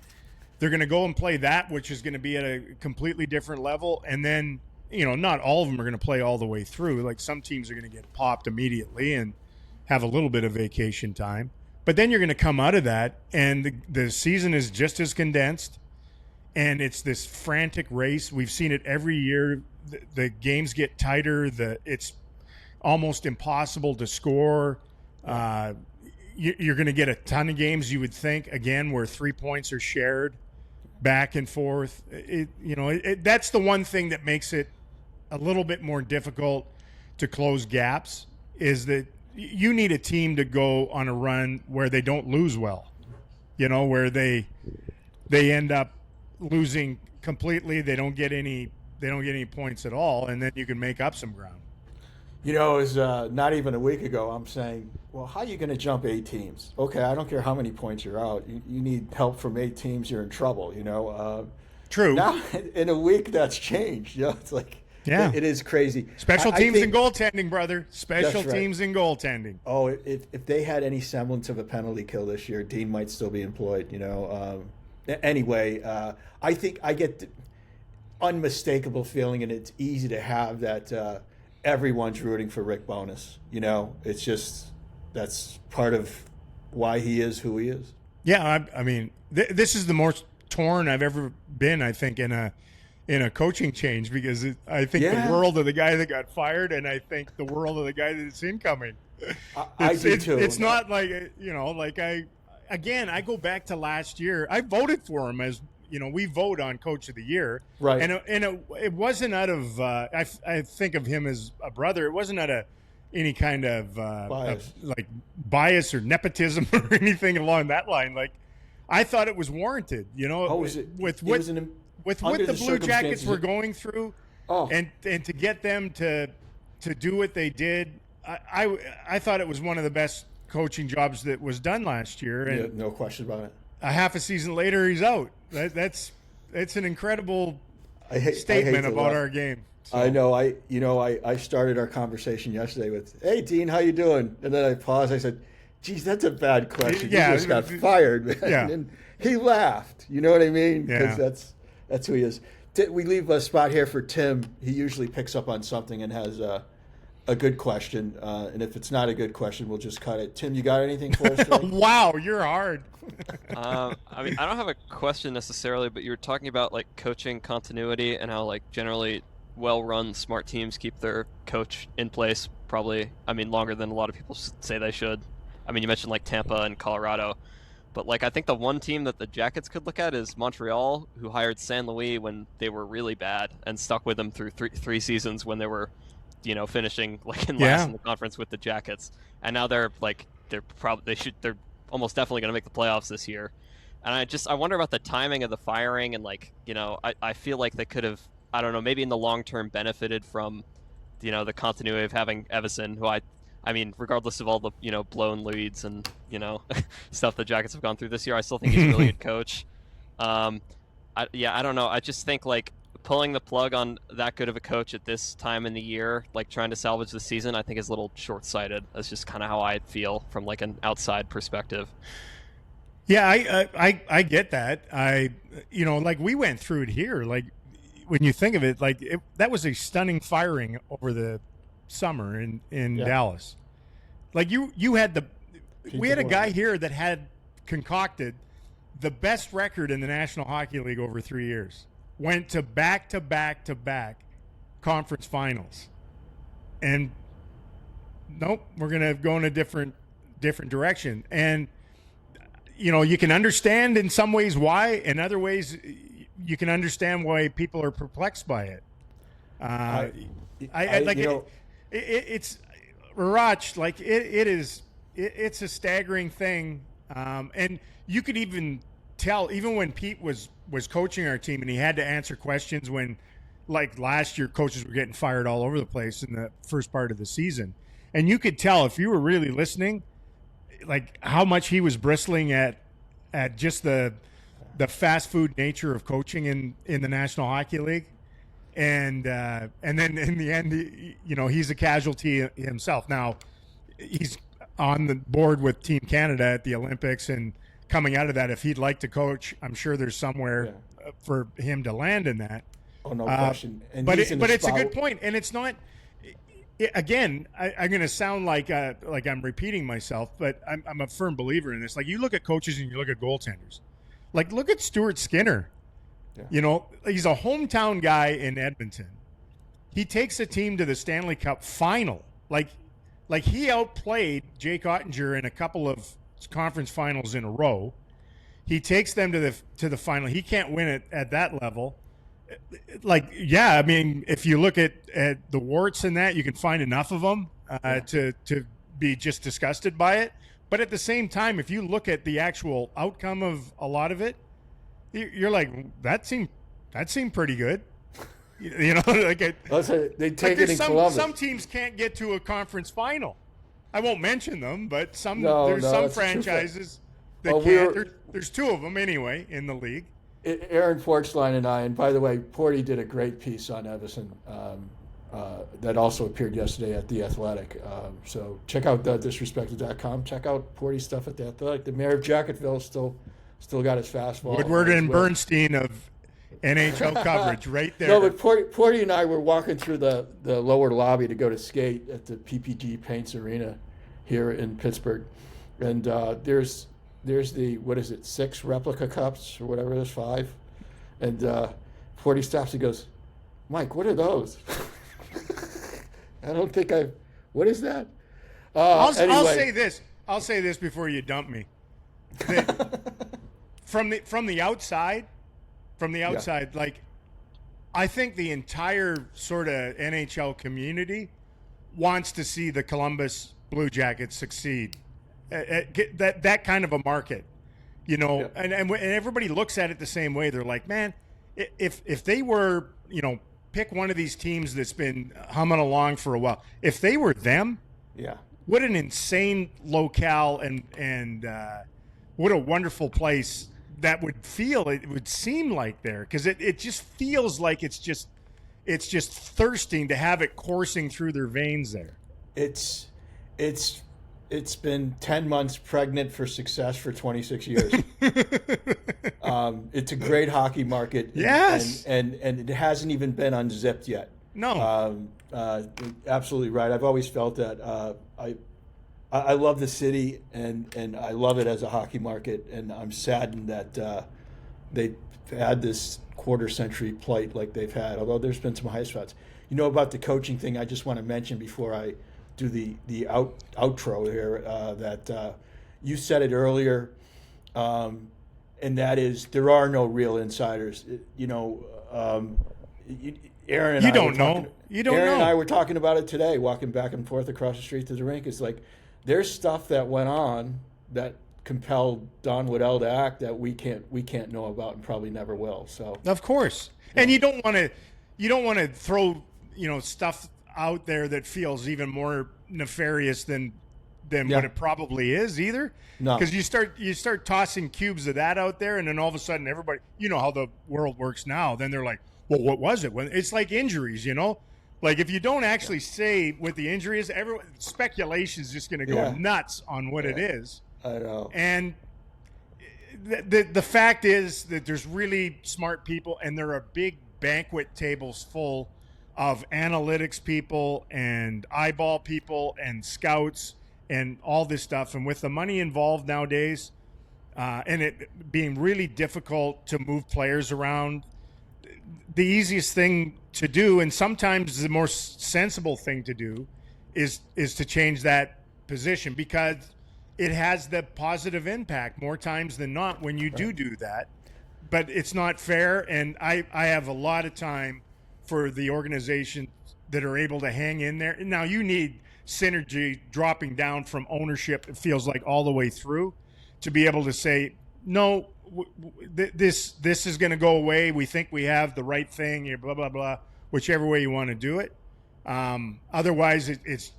they're going to go and play that, which is going to be at a completely different level. And then, not all of them are going to play all the way through. Like some teams are going to get popped immediately and have a little bit of vacation time. But then you're going to come out of that, and the season is just as condensed, and it's this frantic race. We've seen it every year. The games get tighter. It's almost impossible to score. You're going to get a ton of games, you would think, again, where 3 points are shared back and forth. That's the one thing that makes it a little bit more difficult to close gaps, is that you need a team to go on a run where they don't lose well, where they end up losing completely. They don't get any points at all, and then you can make up some ground.
It was not even a week ago, I'm saying, well, how are you going to jump 8 teams? Okay, I don't care how many points you're out. You need help from 8 teams, you're in trouble,
True.
Now, in a week, that's changed. It's like, it is crazy.
Special teams and goaltending, brother. Special teams and goaltending.
Oh, if they had any semblance of a penalty kill this year, Dean might still be employed, Anyway, I think I get the unmistakable feeling, and it's easy to have that everyone's rooting for Rick Bowness. It's just, that's part of why he is who he is.
Yeah, this is the most torn I've ever been, I think, in a coaching change, because I think the world of the guy that got fired, and I think the world of the guy that's incoming.
I do too.
It's not like, I go back to last year. I voted for him as, we vote on Coach of the Year.
Right.
And it wasn't out of, I think of him as a brother. It wasn't out of any kind of bias or nepotism or anything along that line. Like, I thought it was warranted, with what the Blue Jackets were going through, and to get them to do what they did. I thought it was one of the best coaching jobs that was done last year. And
no question about it.
A half a season later, he's out. That's an incredible statement about our game. So.
I know. I started our conversation yesterday with, "Hey, Dean, how you doing?" And then I paused. I said, "Geez, that's a bad question.
Yeah,
he just got fired, man."
Yeah.
And he laughed. You know what I mean?
Yeah.
Because that's who he is. We leave a spot here for Tim. He usually picks up on something and has a good question. And if it's not a good question, we'll just cut it. Tim, you got anything for us today?
Wow, you're hard.
I don't have a question necessarily, but you were talking about like coaching continuity and how like generally well-run, smart teams keep their coach in place probably, longer than a lot of people say they should. You mentioned like Tampa and Colorado. But like I think the one team that the Jackets could look at is Montreal, who hired San Luis when they were really bad and stuck with them through three seasons when they were, finishing like in last in the conference with the Jackets. And now they're they're almost definitely going to make the playoffs this year. And I wonder about the timing of the firing and I feel like they could have, I don't know, maybe in the long term benefited from the continuity of having Evason, who I mean, regardless of all the blown leads and stuff the Jackets have gone through this year, I still think he's a really good coach. I don't know. I just think like pulling the plug on that good of a coach at this time in the year, like trying to salvage the season, I think is a little short-sighted. That's just kind of how I feel from like an outside perspective.
Yeah, I get that. Like we went through it here. Like when you think of it, that was a stunning firing over the summer in Dallas. Like you had we had a guy here that had concocted the best record in the National Hockey League over 3 years. Went to back conference finals, and nope, we're gonna go in a different direction. And you can understand in some ways why, in other ways you can understand why people are perplexed by it. It's Reaugh, like it's a staggering thing, and you could even tell even when Pete was coaching our team and he had to answer questions when, like last year, coaches were getting fired all over the place in the first part of the season, and you could tell if you were really listening, like how much he was bristling at just the fast food nature of coaching in the National Hockey League. And then in the end, he's a casualty himself. Now, he's on the board with Team Canada at the Olympics, and coming out of that, if he'd like to coach, I'm sure there's somewhere for him to land in that.
Oh, no question. And
but it's a good point, and it's not. Again, I'm going to sound like I'm repeating myself, but I'm a firm believer in this. Like you look at coaches and you look at goaltenders. Like look at Stuart Skinner. Yeah. He's a hometown guy in Edmonton. He takes a team to the Stanley Cup final. Like he outplayed Jake Ottinger in a couple of conference finals in a row. He takes them to the final. He can't win it at that level. I mean, if you look at the warts in that, you can find enough of them to be just disgusted by it. But at the same time, if you look at the actual outcome of a lot of it, you're like, that seemed pretty good. They
take it in Columbus.
Some teams can't get to a conference final. I won't mention them, but there's some franchises that can't. There's two of them anyway in the league.
Aaron Forchline and I, and by the way, Porty did a great piece on Evason that also appeared yesterday at The Athletic. So check out disrespected.com. Check out Porty's stuff at The Athletic. The mayor of Jacketville still got his fastball.
Woodward and Bernstein of NHL coverage right there.
No, but Porty and I were walking through the lower lobby to go to skate at the PPG Paints Arena here in Pittsburgh. And there's the, 6 replica cups or whatever, there's 5. And Porty stops and goes, Mike, what are those? I don't think what is that? Anyway.
I'll say this before you dump me. From the outside, like I think the entire sort of NHL community wants to see the Columbus Blue Jackets succeed. Get that kind of a market, and everybody looks at it the same way. They're like, man, if they were, pick one of these teams that's been humming along for a while. If they were them, what an insane locale and what a wonderful place that would feel. It would seem like there, because it just feels like it's just thirsting to have it coursing through their veins there.
It's been 10 months pregnant for success for 26 years. It's a great hockey market.
Yes.
And it hasn't even been unzipped yet.
No.
Absolutely right. I've always felt that. I love the city and I love it as a hockey market. And I'm saddened that they've had this quarter-century plight like they've had, although there's been some high spots. About the coaching thing, I just want to mention before I do the outro here that you said it earlier. and that is there are no real insiders. Aaron and
You
I
don't
were
know.
talking-
You don't
Aaron
know.
and I were talking about it today, walking back and forth across the street to the rink. It's like there's stuff that went on that compelled Don Waddell to act that we can't know about and probably never will. So
Of course. And you don't want to throw, stuff out there that feels even more nefarious than what it probably is either.
No.
Because you start tossing cubes of that out there, and then all of a sudden everybody, how the world works now, then they're like, well, what was it? When it's like injuries, like if you don't actually say what the injury is, speculation is just going to go nuts on what it is.
I know.
And the fact is that there's really smart people, and there are big banquet tables full of analytics people and eyeball people and scouts and all this stuff. And with the money involved nowadays, and it being really difficult to move players around, the easiest thing to do, and sometimes the more sensible thing to do, is to change that position, because it has the positive impact more times than not when you do that. But it's not fair, and I have a lot of time for the organizations that are able to hang in there. Now, you need synergy dropping down from ownership, it feels like, all the way through, to be able to say, no, this is going to go away. We think we have the right thing, blah, blah, blah, whichever way you want to do it. Otherwise, it's,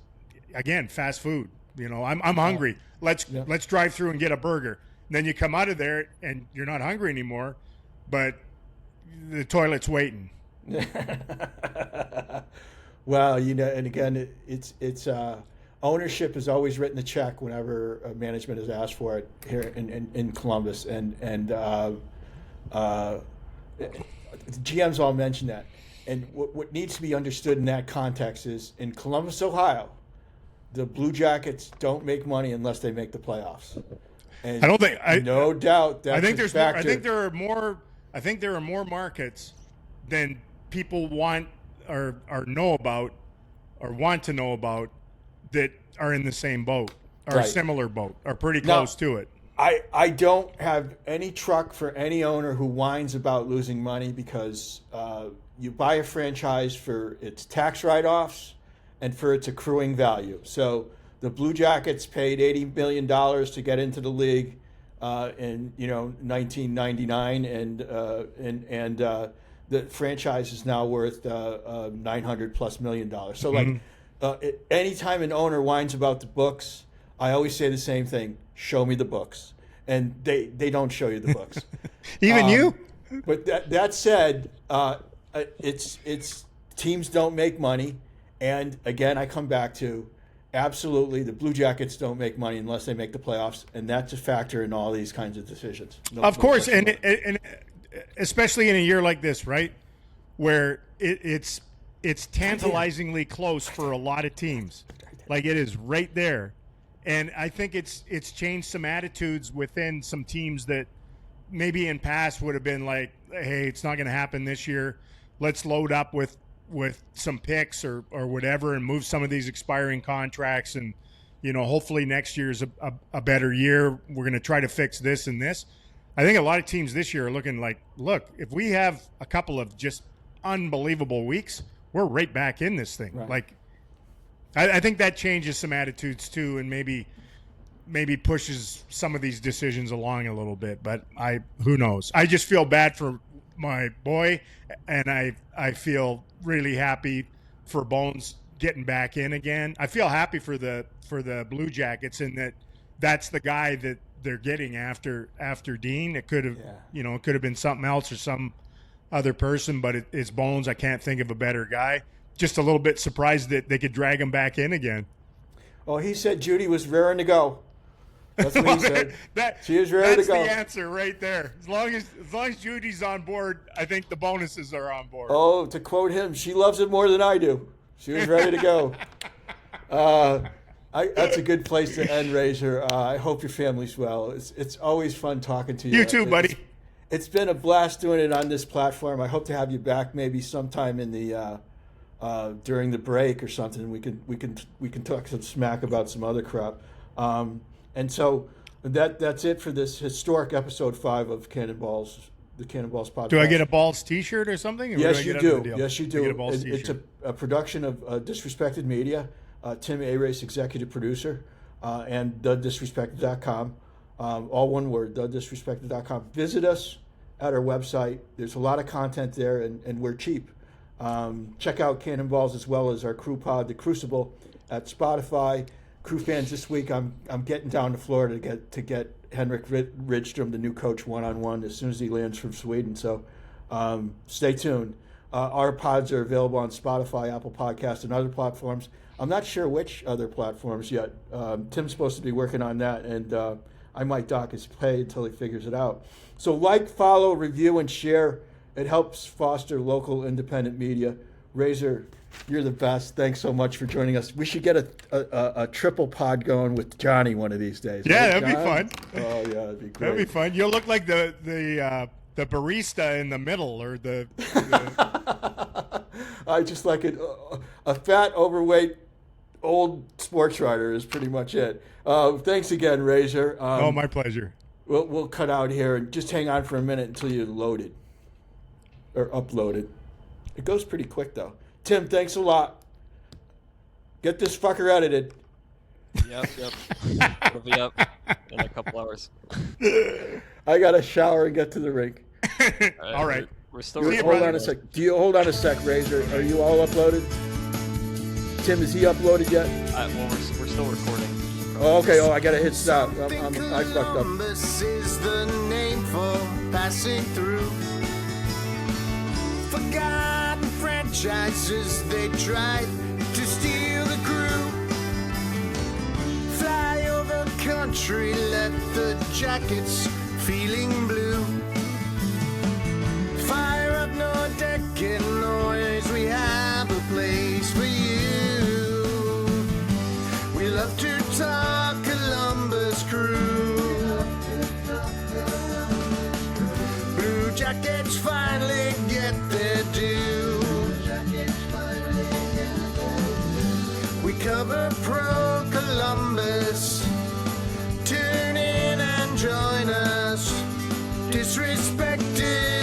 again, fast food. I'm hungry. Let's drive through and get a burger. And then you come out of there and you're not hungry anymore, but the toilet's waiting.
Well, and again, it's ownership has always written a check whenever management has asked for it here in Columbus, and GMs all mention that. And what needs to be understood in that context is, in Columbus, Ohio, the Blue Jackets don't make money unless they make the playoffs. And
I don't think
no doubt that
I think there's more,
factor.
I think there are more markets than people want or know about or want to know about that are in the same boat or similar boat or pretty close to it.
I don't have any truck for any owner who whines about losing money, because you buy a franchise for its tax write-offs and for its accruing value. So the Blue Jackets paid $80 million to get into the league in 1999, and the franchise is now worth $900+ million. So anytime an owner whines about the books, I always say the same thing: show me the books. And they don't show you the books.
Even you?
But that said, it's teams don't make money. And again, I come back to, absolutely, the Blue Jackets don't make money unless they make the playoffs, and that's a factor in all these kinds of decisions.
Of course, and especially in a year like this, right, where it's tantalizingly close for a lot of teams. Like, it is right there. And I think it's changed some attitudes within some teams that maybe in past would have been like, hey, it's not going to happen this year. Let's load up with some picks or whatever and move some of these expiring contracts, and hopefully next year's a better year. We're going to try to fix this and this. I think a lot of teams this year are looking like, look, if we have a couple of just unbelievable weeks, we're right back in this thing.
Right.
Like, I think that changes some attitudes too, and maybe pushes some of these decisions along a little bit. But who knows? I just feel bad for my boy, and I feel really happy for Bones getting back in again. I feel happy for the Blue Jackets in that's the guy that they're getting after Dean. It could have it could have been something else or some other person, but it's Bones. I can't think of a better guy. Just a little bit surprised that they could drag him back in again.
Well, he said Judy was raring to go. That's what he said. She is ready to go.
That's the answer right there. As long as Judy's on board, I think the bonuses are on board.
Oh, to quote him, she loves it more than I do. She was ready to go. That's a good place to end, Razor. I hope your family's well. It's always fun talking to you.
You too, buddy.
It's been a blast doing it on this platform. I hope to have you back maybe sometime in the during the break or something. We can talk some smack about some other crap. And so And that's it for this historic episode 5 of Cannonballs, the Cannonballs podcast.
Do I get a Balls T-shirt or something? Or
Yes,
do I
you
get
do.
another deal?
Yes, you
I
do.
get a Balls
It's
T-shirt.
a production of Disrespected Media, Tim Arace, executive producer, and thedisrespected.com. All one word, thedisrespected.com. Visit us at our website. There's a lot of content there, and we're cheap. Check out Cannonballs as well as our crew pod, The Crucible, at Spotify. Crew fans, this week I'm getting down to Florida to get Henrik Rydström, the new coach, one-on-one as soon as he lands from Sweden. So stay tuned. Our pods are available on Spotify, Apple Podcasts, and other platforms. I'm not sure which other platforms yet. Tim's supposed to be working on that, and I might dock his pay until he figures it out. So like, follow, review, and share. It helps foster local independent media. Razor, you're the best. Thanks so much for joining us. We should get a triple pod going with Johnny one of these days.
Yeah,
right,
that'd be fun.
Oh, yeah, that'd be great.
That'd be fun. You'll look like the barista in the middle, or the
I just like it. A fat, overweight, old sports writer is pretty much it. Thanks again, Razor.
oh, my pleasure.
We'll cut out here and just hang on for a minute until you're loaded or uploaded. It goes pretty quick, though. Tim, thanks a lot. Get this fucker edited.
Yep. It'll be up in a couple hours.
I got to shower and get to the rink.
All right.
We're still
See you,
Hold
brother.
on a sec. Do you hold on a sec, Razor? Are you all uploaded? Tim, is he uploaded yet?
Well, we're still recording.
Oh, okay. Oh, I got to hit stop. I fucked up.
Columbus is the name for passing through. Forgotten franchises, they tried to steal the crew. Fly over country, left the jackets feeling blue. Fire up no deck and noise, we have a place for you. We love to talk Columbus Crew. Blue Jackets finally get their due. We cover pro Columbus. Tune in and join us. Disrespected.